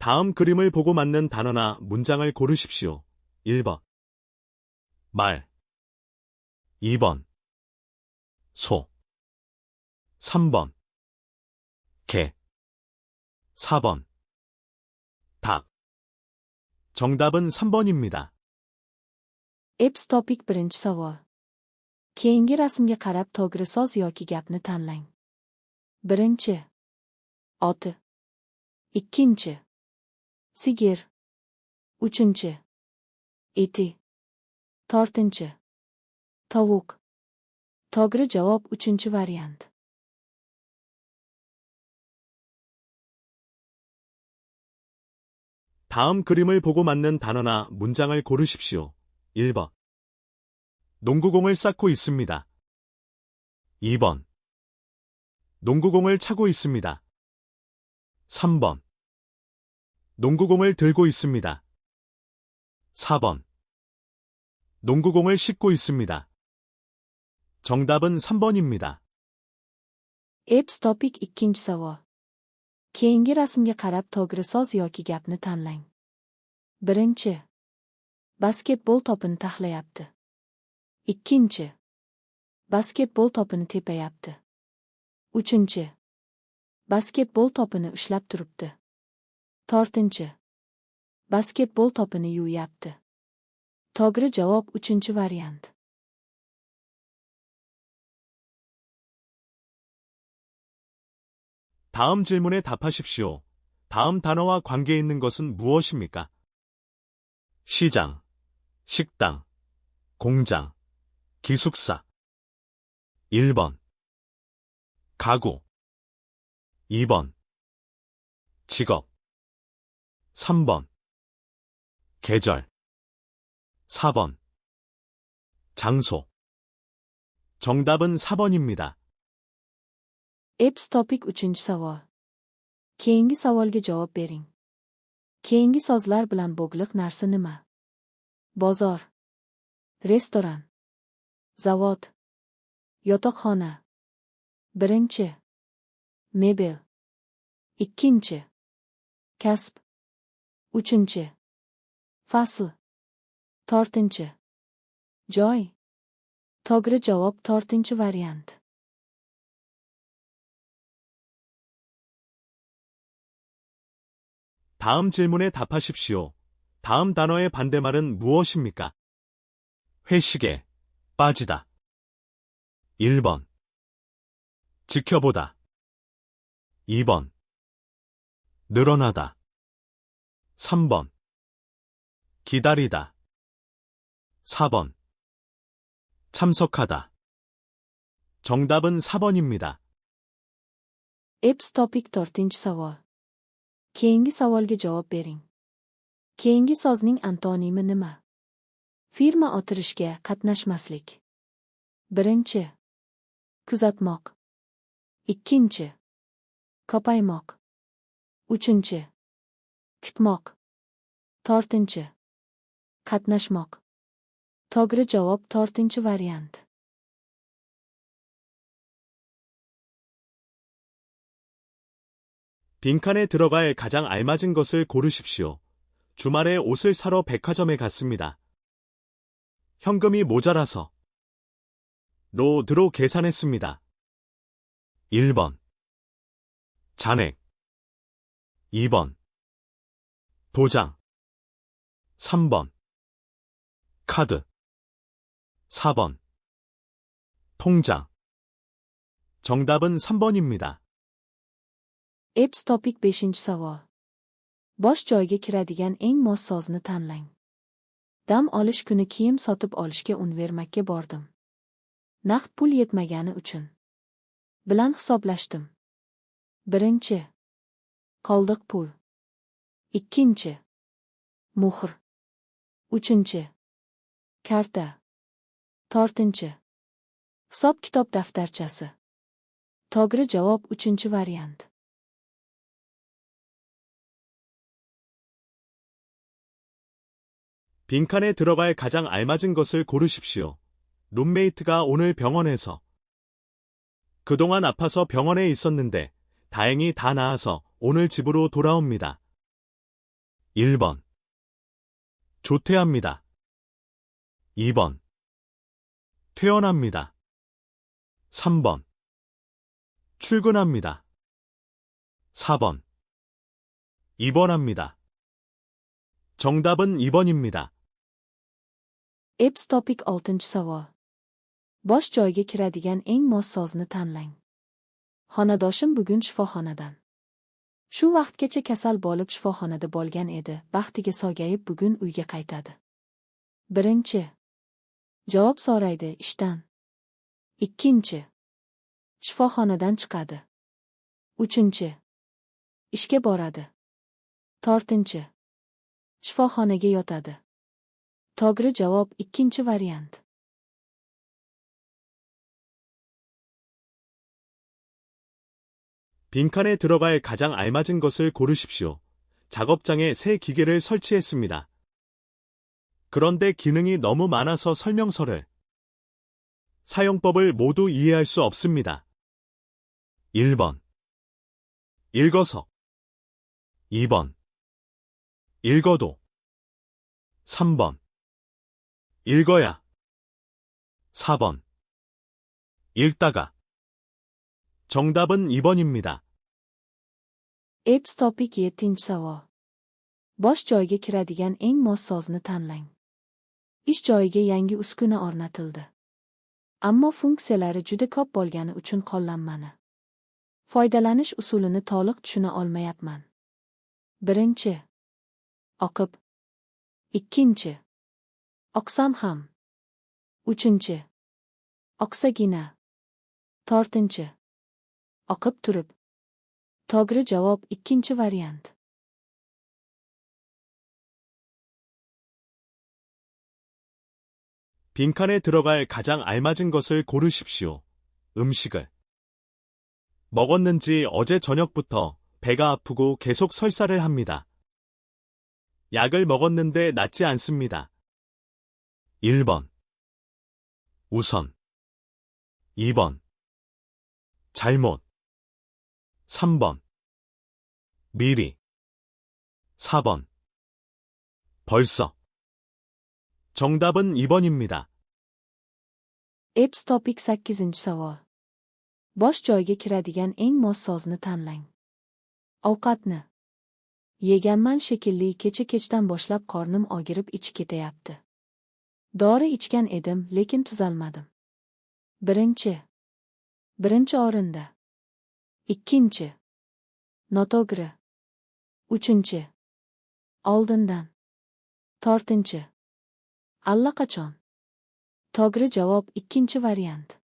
다음 그림을 보고 맞는 단어나 문장을 고르십시오. 1번 말 2번 소 3번 개 4번 닭 정답은 3번입니다. Eps topik birinchi savol. Keyingi rasmga qarab to'g'ri so'z yoki gapni tanlang. Birinchi oti, ikkinchi sigir, uchinchi iti, to'rtinchi tovuq. To'g'ri javob uchinchi variant. 다음 그림을 보고 맞는 단어나 문장을 고르십시오. 1번 농구공을 쌓고 있습니다. 2번 농구공을 차고 있습니다. 3번 농구공을 들고 있습니다. 4번 농구공을 싣고 있습니다. 정답은 3번입니다. Eps topik ikkinchi savol. Keyingi rasmga qarab to'g'ri so'z yoki gapni tanlang. Birinchi basketbol topini taxlayapti. Ikkinchi basketbol topini tepayapti. Uchinchi basketbol topini ushlab turibdi. To'rtinchi basketbol topini yuvyapti. To'g'ri javob uchinchi variant. 다음 질문에 답하십시오. 다음 단어와 관계 있는 것은 무엇입니까? 시장, 식당, 공장, 기숙사. 1번 가구 2번 직업 3번 계절 4번 장소 정답은 4번입니다. Eps topik uchinchi savol. Keyingi savolga javob bering. Keyingi so'zlar bilan bog'liq narsa nima? Bozor, restoran, zavod, yotoqxona. Birinchi mebel, ikkinchi kasb, uchinchi fasl, to'rtinchi joy. To'g'ri javob to'rtinchi variant. 다음 질문에 답하십시오. 다음 단어의 반대말은 무엇입니까? 회식에 빠지다. 1번 지켜보다 2번 늘어나다 3번 기다리다 4번 참석하다 정답은 4번입니다. Eps topik to'rtinchi savol. Keyingi savolga javob bering. Keyingi so'zning antonimi nima? Firma otirishga qatnashmaslik. Birinchi kuzatmoq. Ikkinchi ko'paymoq. Uchinchi kutmoq. To'rtinchi qatnashmoq. To'g'ri javob to'rtinchi variant. 빈칸에 들어갈 가장 알맞은 것을 고르십시오. 주말에 옷을 사러 백화점에 갔습니다. 현금이 모자라서 로드로 계산했습니다. 1번 잔액 2번 도장 3번 카드 4번 통장 정답은 3번입니다. Eps topik 5-chi savol. Bosh joyga kiradigan eng mos so'zni tanlang. Dam olish kuni kiyim sotib olishga univermakka bordim. Naqd pul yetmagani uchun bilan hisoblashdim. Birinchi qoldiq pul. Ikkinchi muhr. Uchinchi karta. To'rtinchi hisob-kitob daftarchasi. To'g'ri javob uchinchi variant. 빈칸에 들어갈 가장 알맞은 것을 고르십시오. 룸메이트가 오늘 병원에서 그동안 아파서 병원에 있었는데 다행히 다 나아서 오늘 집으로 돌아옵니다. 1번. 조퇴합니다. 2번. 퇴원합니다. 3번. 출근합니다. 4번. 입원합니다. 정답은 2번입니다. Epps topik 6-savol. Bosh joyiga kiradigan eng mos sozni tanlang. Xonadoshim bugun shifoxonadan. Shu vaqtgacha kasal bo'lib shifoxonada bo'lgan edi, baxtiga sog'ayib bugun uyga qaytadi. Birinchi. Javob so'raydi ishdan. Ikkinchi. Shifoxonadan chiqadi. Uchinchi. Ishga boradi. To'rtinchi. Shifoxonaga yotadi. To'g'ri javob ikkinchi variant. 빈칸에 들어갈 가장 알맞은 것을 고르십시오. 작업장에 새 기계를 설치했습니다. 그런데 기능이 너무 많아서 설명서를, 사용법을 모두 이해할 수 없습니다. 1번. 읽어서. 2번. 읽어도. 3번. 읽어야. 4번. 읽다가. 정답은 2번입니다. Epps topik 7-savol. Bosh joyiga kiradigan eng mos sozni tanlang. Ish joyiga yangi uskuna o'rnatildi. Ammo funksiyalari juda ko'p bo'lgani uchun qo'llanmani. Foydalanish usulini to'liq tushuna olmayapman. Birinchi. Oqib. Ikkinchi. Oqsam ham. Uchinchi. Oqsagina. To'rtinchi. Oqib turib. To'g'ri javob ikkinchi variant. 빈칸에 들어갈 가장 알맞은 것을 고르십시오. 음식을. 먹었는지 어제 저녁부터 배가 아프고 계속 설사를 합니다. 약을 먹었는데 낫지 않습니다. 1번. 우선. 2번. 잘못. 3번. 미리. 4번. 벌써. 정답은 2번입니다. Epps topik 8-savol. Bosh joyiga kiradigan eng mos sozni tanlang. Ovqatni. Yeganman shekilli, kecha-kechdan boshlab qornim og'rib ichi ketayapti. Dori ichgan edim, lekin tuzalmadim. Birinchi. Birinchi o'rinda. Ikkinchi. Noto'g'ri. Uchinchi. Oldindan. To'rtinchi. Allaqachon. To'g'ri javob ikkinchi variant.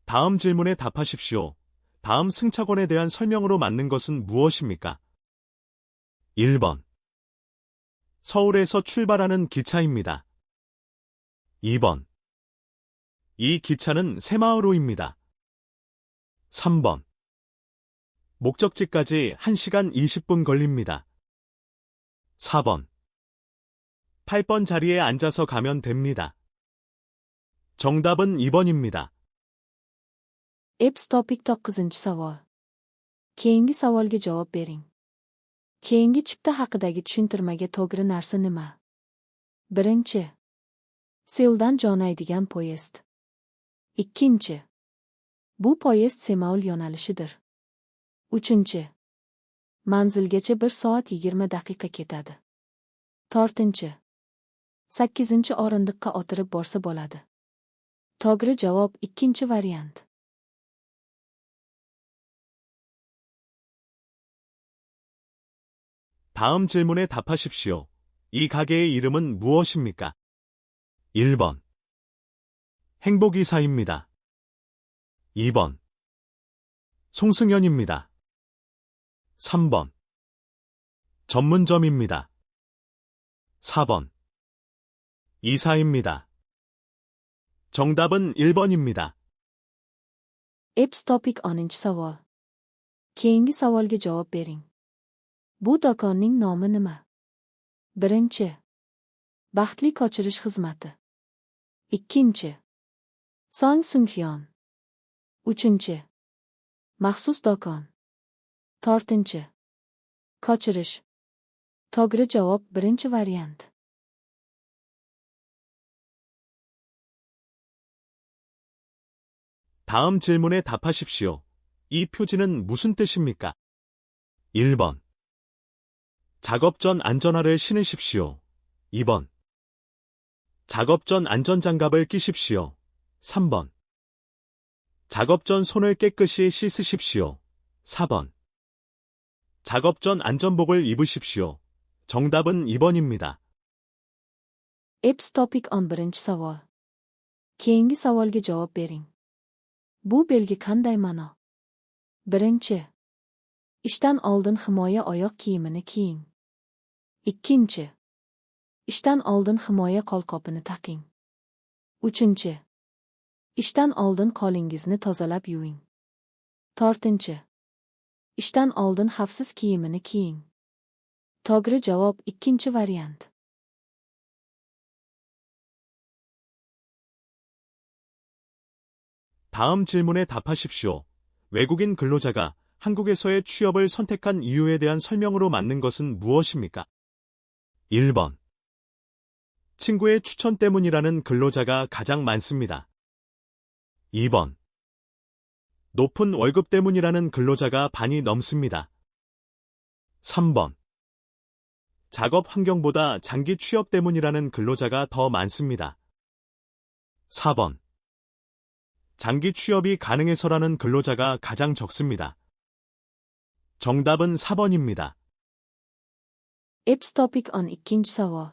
다음 질문에 답하십시오. 다음 승차권에 대한 설명으로 맞는 것은 무엇입니까? 1번. 서울에서 출발하는 기차입니다. 2번. 이 기차는 새마을호입니다. 3번. 목적지까지 1시간 20분 걸립니다. 4번. 8번 자리에 앉아서 가면 됩니다. 정답은 2번입니다. Epps topik 9-savol. Keyingi savolga javob bering. Keyingi chipta haqidagi tushuntirmaga to'g'ri narsa nima? Birinchi. Seuldan jo'naydigan poyezd. Ikkinchi. Bu poyezd Semaul yo'nalishidir. Uchinchi. Manzilgacha 1 soat 20 daqiqa ketadi. To'rtinchi. 8 o'rindiqqa o'tirib borsa bo'ladi. To'g'ri javob ikkinchi variant. 다음 질문에 답하십시오. 이 가게의 이름은 무엇입니까? 1번. 행복이사입니다. 2번. 송승연입니다. 3번. 전문점입니다. 4번. 이사입니다. 정답은 1번입니다. Epps topik 10-savol. Keyingi savolga javob bering. Bu do'konning nomi nima? Birinchi. Baxtli ko'chirish xizmati. Ikkinchi. Song Sunghyun. Uchinchi. Maxsus do'kon. Tortinchi. Ko'chirish. To'g'ri javob birinchi variant. 다음 질문에 답하십시오. 이 표지는 무슨 뜻입니까? 1번. 작업 전 안전화를 신으십시오. 2번. 작업 전 안전장갑을 끼십시오. 3번. 작업 전 손을 깨끗이 씻으십시오. 4번. 작업 전 안전복을 입으십시오. 정답은 2번입니다. Eps topic on birinchi savol. Keyingi savolga javob bering. Bu belgi qanday ma'no? Birinchi. Ishdan oldin himoya oyoq kiyimini kiying. Ikkinchi. Ishdan oldin himoya qo'lqopini taqing. Uchinchi. Ishdan oldin qo'lingizni tozalab yuving. To'rtinchi. Ishdan oldin xavfsiz kiyimini kiying. To'g'ri javob ikkinchi variant. 다음 질문에 답하십시오. 외국인 근로자가 한국에서의 취업을 선택한 이유에 대한 설명으로 맞는 것은 무엇입니까? 1번. 친구의 추천 때문이라는 근로자가 가장 많습니다. 2번. 높은 월급 때문이라는 근로자가 반이 넘습니다. 3번. 작업 환경보다 장기 취업 때문이라는 근로자가 더 많습니다. 4번. 장기 취업이 가능해서라는 근로자가 가장 적습니다. 정답은 4번입니다. Eps topic on ikkinchi savol.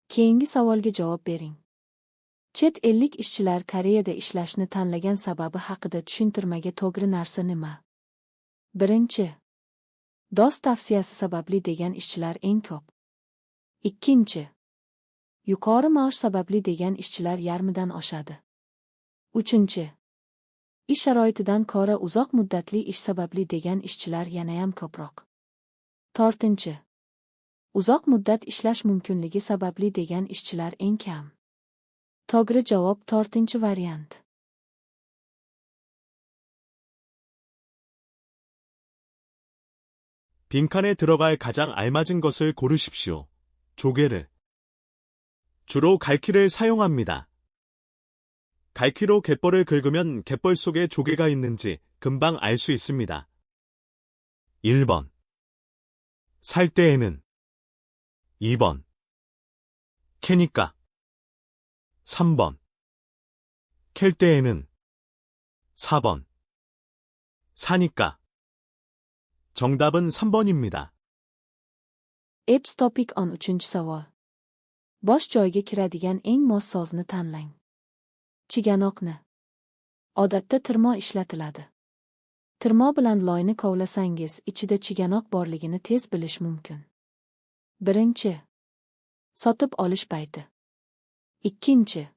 Keyingi savolga javob bering. Chet ellik ishchilar Koreyada ishlashni tanlagan sababi haqida tushuntirmaga to'g'ri narsa nima? Birinchi. DOS tavsiyasi sababli degan ishchilar eng ko'p. Ikkinchi. Yuqori maosh sababli degan ishchilar yarmidan oshadi. Uchinchi. Ish sharoitidan ko'ra uzoq muddatli ish sababli degan ishchilar yanayam ko'proq. To'rtinchi. Uzoq muddat ishlash mumkinligi sababli degan ishchilar eng kam. To'g'ri javob to'rtinchi variant. 빈칸에 들어갈 가장 알맞은 것을 고르십시오. 조개를. 주로 갈퀴를 사용합니다. 갈퀴로 갯벌을 긁으면 갯벌 속에 조개가 있는지 금방 알 수 있습니다. 1번. 살 때에는. 2번. 캐니까. 3번. 캘 때에는. 4번. 사니까. 정답은 3번입니다. Eps topic on uchinchi savol. Bosh joyiga kiradigan eng mos sozni tanlang. Chiganoqni. Odatda tirmo ishlatiladi. Tirmo bilan loyni kovlasangiz, ichida chiganoq borligini tez bilish mumkin. Birinchi. Sotib olish payti. Ikkinchi.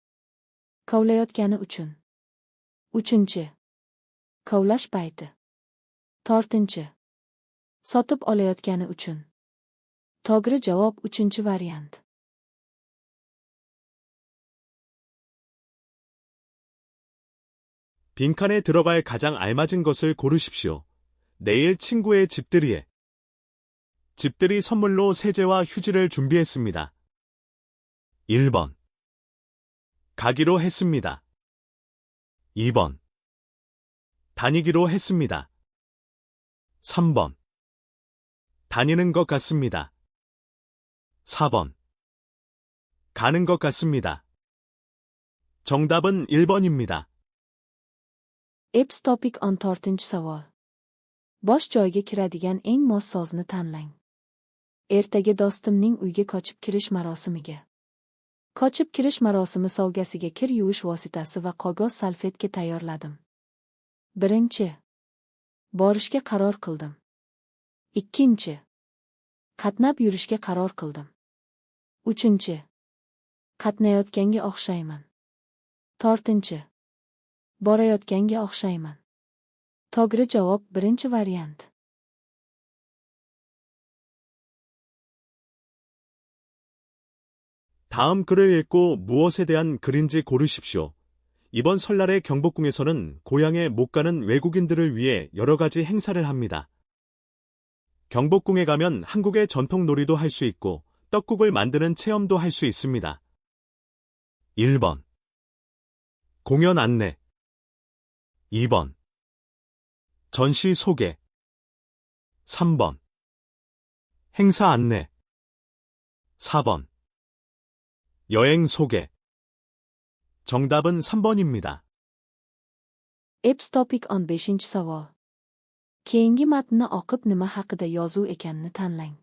Kovlayotgani uchun. Uchinchi. Kovlash payti. To'rtinchi. Sotib olayotgani uchun. To'g'ri javob uchinchi variant. 빈칸에 들어갈 가장 알맞은 것을 고르십시오. 내일 친구의 집들이에. 집들이 선물로 세제와 휴지를 준비했습니다. 1번. 가기로 했습니다. 2번. 다니기로 했습니다. 3번. 다니는 것 같습니다. 4번. 가는 것 같습니다. 정답은 1번입니다. Eps topic on to'rtinchi savol. Bosh joyiga kiradigan eng mos sozni tanlang. Ertaga do'stimning uyga qochib kirish marosimiga. Qochib kirish marosimi sovg'asiga kir yuvish vositasi va qog'oz salfetka tayyorladim. Birinchi. Borishga qaror qildim. Ikkinchi. Qatnab yurishga qaror qildim. Uchinchi. Qatnayotganga o'xshayman. To'rtinchi. Borayotganga o'xshayman. To'g'ri javob birinchi variant. 다음 글을 읽고 무엇에 대한 글인지 고르십시오. 이번 설날에 경복궁에서는 고향에 못 가는 외국인들을 위해 여러 가지 행사를 합니다. 경복궁에 가면 한국의 전통 놀이도 할 수 있고 떡국을 만드는 체험도 할 수 있습니다. 1번. 공연 안내. 2번. 전시 소개. 3번. 행사 안내. 4번. 여행 소개. 정답은 3번입니다. Epps topic 15-savol. Keyingi matnni o'qib nima haqida yozuv ekanini tanlang.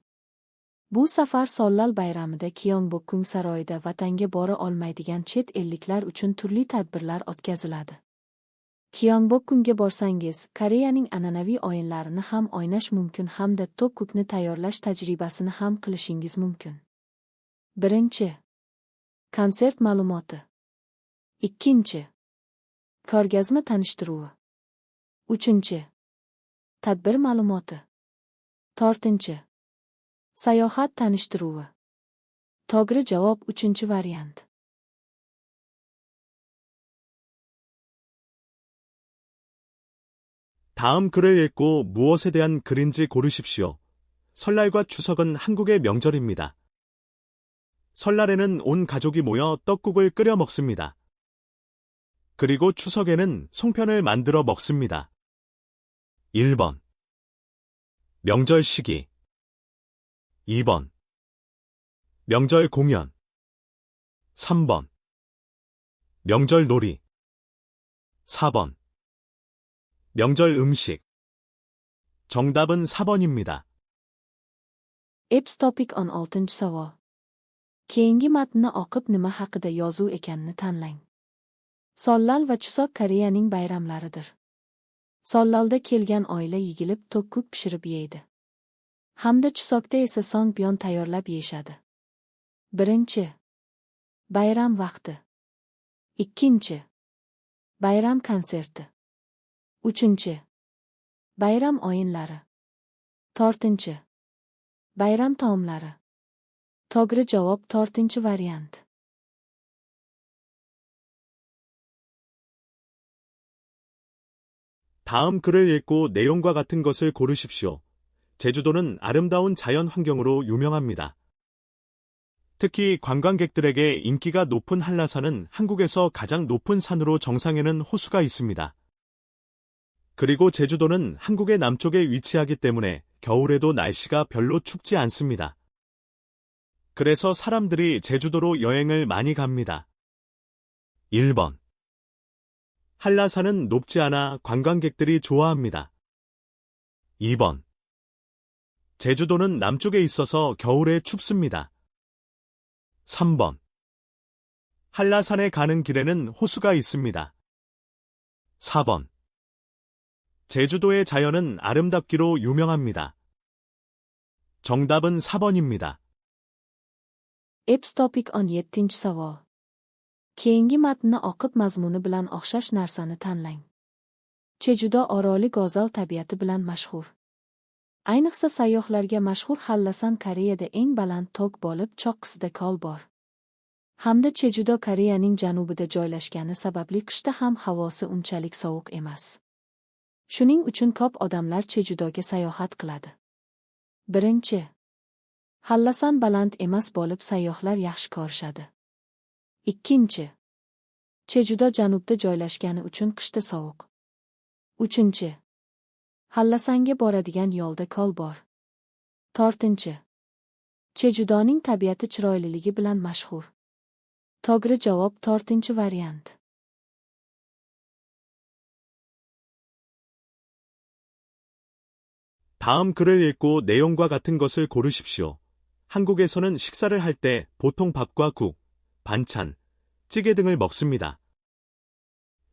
Bu safar Sollal bayramida Gyeongbokgung saroyida vatanga bora olmaydigan chet elliklar uchun turli tadbirlar o'tkaziladi. Gyeongbokgungga borsangiz, Koreyaning an'anaviy o'yinlarini ham o'ynash mumkin hamda tokkukni tayyorlash tajribasini ham qilishingiz mumkin. 1. Konsert ma'lumoti. 2. Ko'rgazma tanishtiruvi. 3. Tadbir ma'lumoti. 4. Sayohat tanishtiruvi. To'g'ri javob 3-variant. 다음 글을 읽고 무엇에 대한 글인지 고르십시오. 설날과 추석은 한국의 명절입니다. 설날에는 온 가족이 모여 떡국을 끓여 먹습니다. 그리고 추석에는 송편을 만들어 먹습니다. 1번. 명절 시기. 2번. 명절 공연. 3번. 명절 놀이. 4번. 명절 음식. 정답은 4번입니다. Epps topic 16-savol. Keyingi matnni o'qib nima haqida yozuv ekanini tanlang. Sollal va Chusoq Koreyaning bayramlaridir. Sollalda kelgan oila yigilib tokkuk pishirib yeydi. Hamda Chusoqda esa songbyon tayyorlab yeyishadi. 1. Bayram vaqti. 2. Bayram konserti. 3. Bayram o'yinlari. 4. Bayram taomlari. To'g'ri javob 4-variant. 다음 글을 읽고 내용과 같은 것을 고르십시오. 제주도는 아름다운 자연 환경으로 유명합니다. 특히 관광객들에게 인기가 높은 한라산은 한국에서 가장 높은 산으로 정상에는 호수가 있습니다. 그리고 제주도는 한국의 남쪽에 위치하기 때문에 겨울에도 날씨가 별로 춥지 않습니다. 그래서 사람들이 제주도로 여행을 많이 갑니다. 1번. 한라산은 높지 않아 관광객들이 좋아합니다. 2번. 제주도는 남쪽에 있어서 겨울에 춥습니다. 3번. 한라산에 가는 길에는 호수가 있습니다. 4번. 제주도의 자연은 아름답기로 유명합니다. 정답은 4번입니다. Epps topic 17-savol. Keyingi matnni o'qib mazmuni bilan o'xshash narsani tanlang. Jejudo oroli go'zal tabiati bilan mashhur. Ayniqsa sayyohlarga mashhur Hallasan Koreyada eng baland tog' bo'lib, choqqisida ko'l bor. Hamda Jejudo Koreyaning janubida joylashgani sababli qishda ham havosi unchalik sovuq emas. Shuning uchun ko'p odamlar Jejudoga sayohat qiladi. 1. Hallasan baland emas bo'lib sayyohlar yaxshi ko'rishadi. 2. Jejudo janubda joylashgani uchun qishda sovuq. 3. Hallasanga boradigan yo'lda ko'l bor. 4. Jejudoning tabiati chiroyliligi bilan mashhur. To'g'ri javob 4-variant. 다음 글을 읽고 내용과 같은 것을 고르십시오. 한국에서는 식사를 할 때 보통 밥과 국, 반찬, 찌개 등을 먹습니다.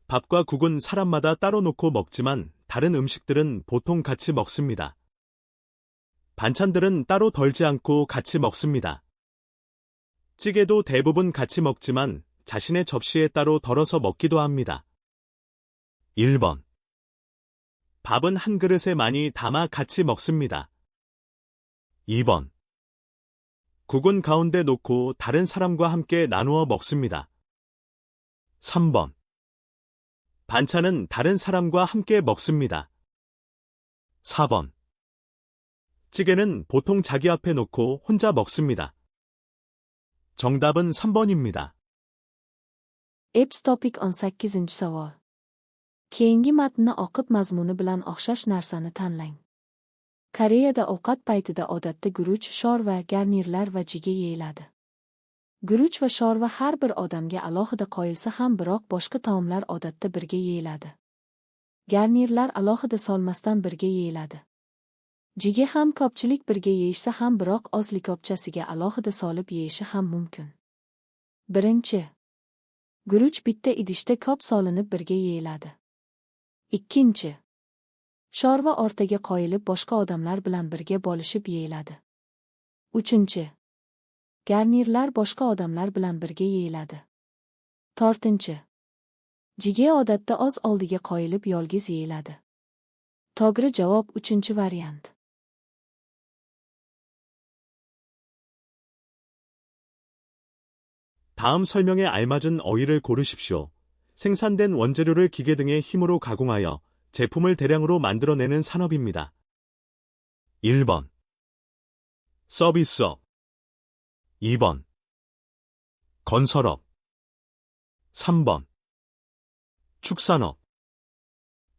밥과 국은 사람마다 따로 놓고 먹지만 다른 음식들은 보통 같이 먹습니다. 반찬들은 따로 덜지 않고 같이 먹습니다. 찌개도 대부분 같이 먹지만 자신의 접시에 따로 덜어서 먹기도 합니다. 1번. 밥은 한 그릇에 많이 담아 같이 먹습니다. 2번. 국은 가운데 놓고 다른 사람과 함께 나누어 먹습니다. 3번. 반찬은 다른 사람과 함께 먹습니다. 4번. 찌개는 보통 자기 앞에 놓고 혼자 먹습니다. 정답은 3번입니다. Eps topic 18-savol. Keyingi matnni o'qib mazmuni bilan o'xshash narsani tanlang. Koreyada ovqat paytida odatda guruch, shorva, garnirlar va jjiga yeyiladi. Guruch va shorva har bir odamga alohida qo'yilsa ham, biroq boshqa taomlar odatda birga yeyiladi. Garnirlar alohida solmasdan birga yeyiladi. Jjiga ham ko'pchilik birga yeyishsa ham, biroq oz likopchasiga alohida solib yeyishi ham mumkin. Birinchi. Guruch bitta idishda ko'p solinib birga yeyiladi. Ikkinchi. Shorva o'rtaga qo'yilib boshqa odamlar bilan birga bo'lishib yeyiladi. Uchinchi. Garnirlar boshqa odamlar bilan birga yeyiladi. To'rtinchi. Jjiga odatda oz oldiga qo'yilib yolg'iz yeyiladi. To'g'ri javob uchinchi variant. 다음 설명에 알맞은 어휘를 고르십시오. 생산된 원재료를 기계 등의 힘으로 가공하여 제품을 대량으로 만들어내는 산업입니다. 1번. 서비스업. 2번. 건설업. 3번. 축산업.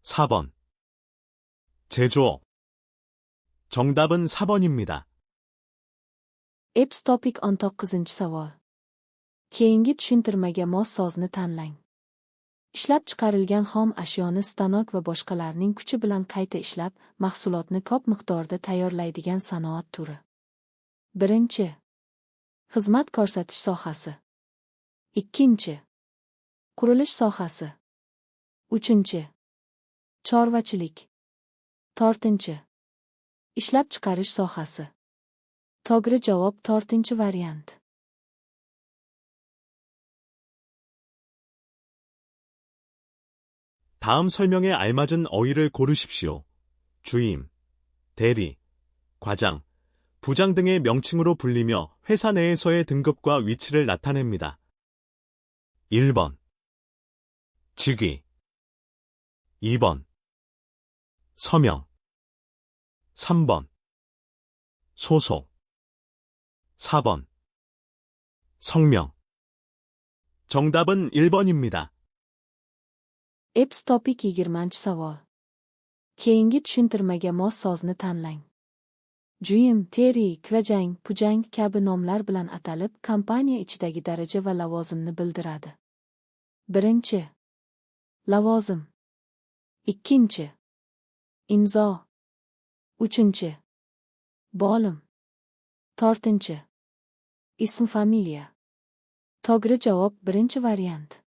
4번. 제조업. 정답은 4번입니다. Eps topic 19-savol. Keyingi tushuntirmaga mos so'zni tanlang. Ishlab chiqarilgan xom ashyoni stanok va boshqalarning kuchi bilan qayta ishlab, mahsulotni ko'p miqdorda tayyorlaydigan sanoat turi. Birinchi. Xizmat ko'rsatish sohasi. Ikkinchi. Qurilish sohasi. Uchinchi. Chorvachilik. To'rtinchi. Ishlab chiqarish sohasi. To'g'ri javob to'rtinchi variant. 다음 설명에 알맞은 어휘를 고르십시오. 주임, 대리, 과장, 부장 등의 명칭으로 불리며 회사 내에서의 등급과 위치를 나타냅니다. 1번. 직위. 2번. 서명. 3번. 소속. 4번. 성명. 정답은 1번입니다. Eps topic 20-savol. Keyingi tushuntirmaga mos so'zni tanlang. Juyim, teri, kvajang, pujang kabi nomlar bilan atalib, kompaniya ichidagi daraja va lavozimni bildiradi. Birinchi. Lavozim. Ikkinchi. Imzo. Uchinchi. Bo'lim. To'rtinchi. Ism familiya. To'g'ri javob birinchi variant.